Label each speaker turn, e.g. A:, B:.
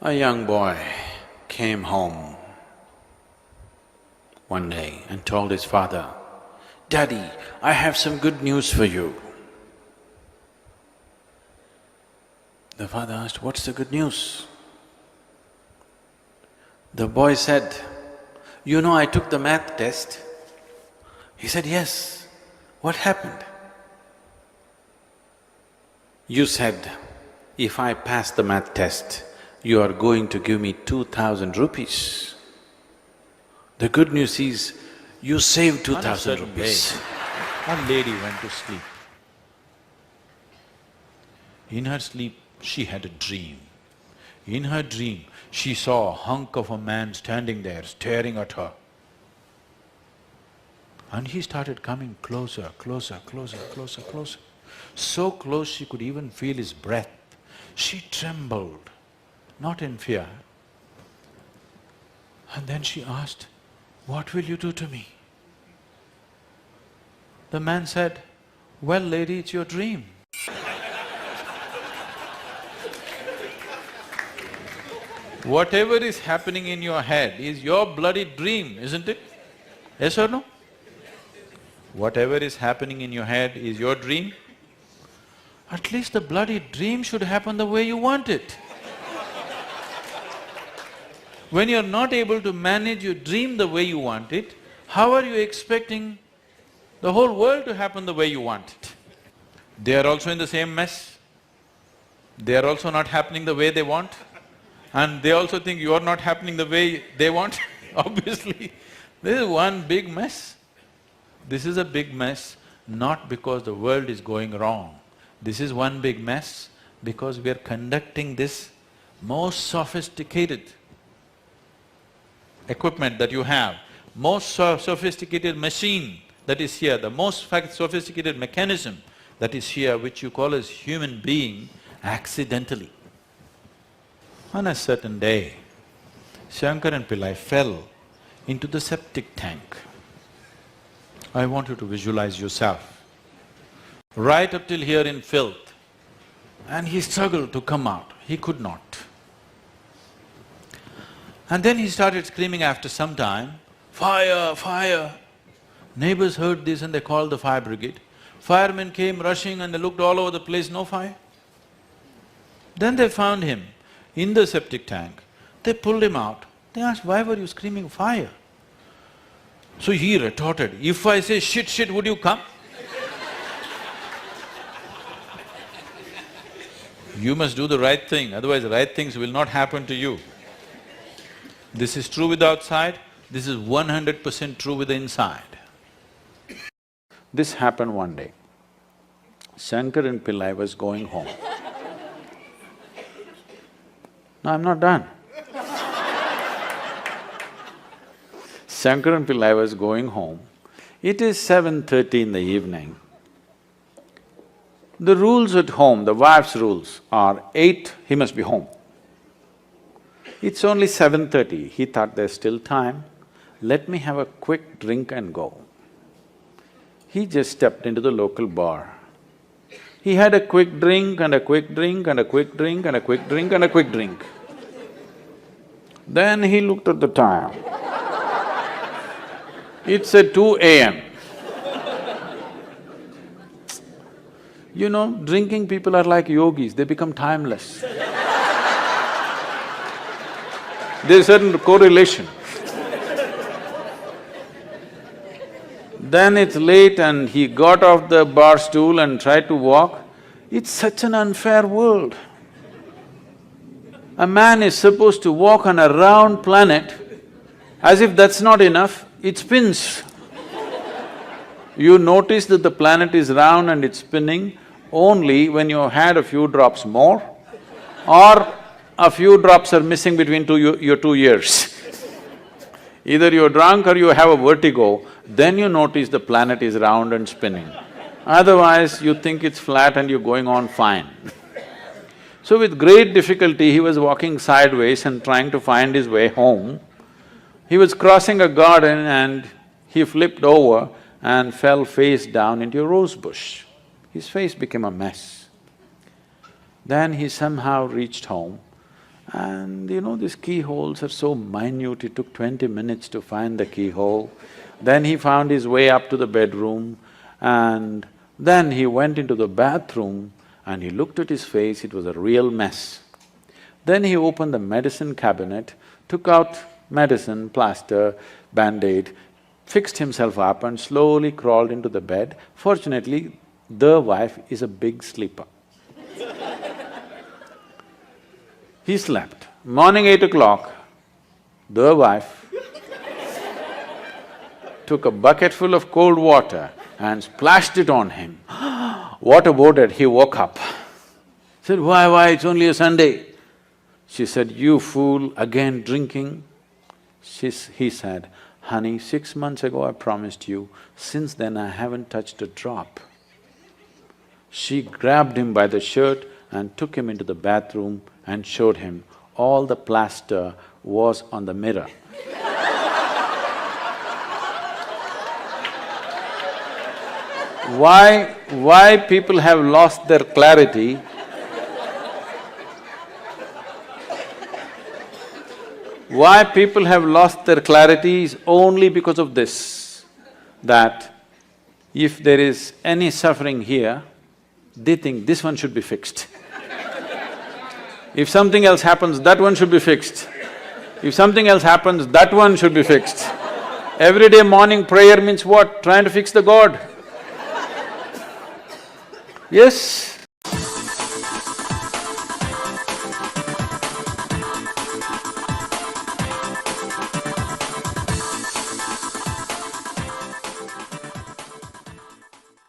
A: A young boy came home one day and told his father, "Daddy, I have some good news for you." The father asked, "What's the good news?" The boy said, "You know, I took the math test." He said, "Yes. What happened?" "You said, if I pass the math test, you are going to give me 2,000 rupees. The good news is, you saved 2,000 rupees.
B: A lady went to sleep. In her sleep, she had a dream. In her dream, she saw a hunk of a man standing there, staring at her. And he started coming closer, closer, closer, closer, closer. So close she could even feel his breath. She trembled, not in fear. And then she asked, "What will you do to me?" The man said, "Well, lady, it's your dream." Whatever is happening in your head is your bloody dream, isn't it? Yes or no? Whatever is happening in your head is your dream. At least the bloody dream should happen the way you want it. When you're not able to manage your dream the way you want it, how are you expecting the whole world to happen the way you want it? They are also in the same mess. They are also not happening the way they want. And they also think you are not happening the way they want. Obviously, this is one big mess. This is a big mess not because the world is going wrong. This is one big mess because we are conducting this most sophisticated equipment that you have, most sophisticated machine that is here, the most sophisticated mechanism that is here, which you call as human being, accidentally. On a certain day, Shankaran Pillai fell into the septic tank. I want you to visualize yourself. Right up till here in filth, and he struggled to come out, he could not. And then he started screaming after some time, "Fire, fire!" Neighbors heard this and they called the fire brigade. Firemen came rushing and they looked all over the place, no fire. Then they found him in the septic tank. They pulled him out. They asked, "Why were you screaming fire?" So he retorted, "If I say shit, shit, would you come?" You must do the right thing, otherwise right things will not happen to you. This is true with the outside, this is 100% true with the inside. This happened one day. Shankaran Pillai was going home. No, I'm not done. Shankaran Pillai was going home. It is 7:30 in the evening. The rules at home, the wife's rules are 8, he must be home. It's only 7:30, he thought there's still time, let me have a quick drink and go. He just stepped into the local bar. He had a quick drink and a quick drink and a quick drink and a quick drink and a quick drink. Then he looked at the time. It's at 2 a.m. You know, drinking people are like yogis, they become timeless. There's a certain correlation. Then it's late and he got off the bar stool and tried to walk. It's such an unfair world. A man is supposed to walk on a round planet, as if that's not enough, it spins. You notice that the planet is round and it's spinning only when you had a few drops more or a few drops are missing between your 2 ears. Either you're drunk or you have a vertigo, then you notice the planet is round and spinning. Otherwise, you think it's flat and you're going on fine. So with great difficulty, he was walking sideways and trying to find his way home. He was crossing a garden and he flipped over and fell face down into a rose bush. His face became a mess. Then he somehow reached home And these keyholes are so minute, it took 20 minutes to find the keyhole. Then he found his way up to the bedroom, and then he went into the bathroom and he looked at his face, it was a real mess. Then he opened the medicine cabinet, took out medicine, plaster, band-aid, fixed himself up and slowly crawled into the bed. Fortunately, the wife is a big sleeper. He slept. Morning 8 o'clock, the wife took a bucket full of cold water and splashed it on him. What about it? He woke up. Said, why, it's only a Sunday. She said, you fool, again drinking? He said, honey, 6 months ago I promised you, since then I haven't touched a drop. She grabbed him by the shirt and took him into the bathroom and showed him all the plaster was on the mirror. Why people have lost their clarity? Why people have lost their clarity is only because of this, that if there is any suffering here, they think this one should be fixed. If something else happens, that one should be fixed. If something else happens, that one should be fixed. Everyday morning prayer means what? Trying to fix the God. Yes?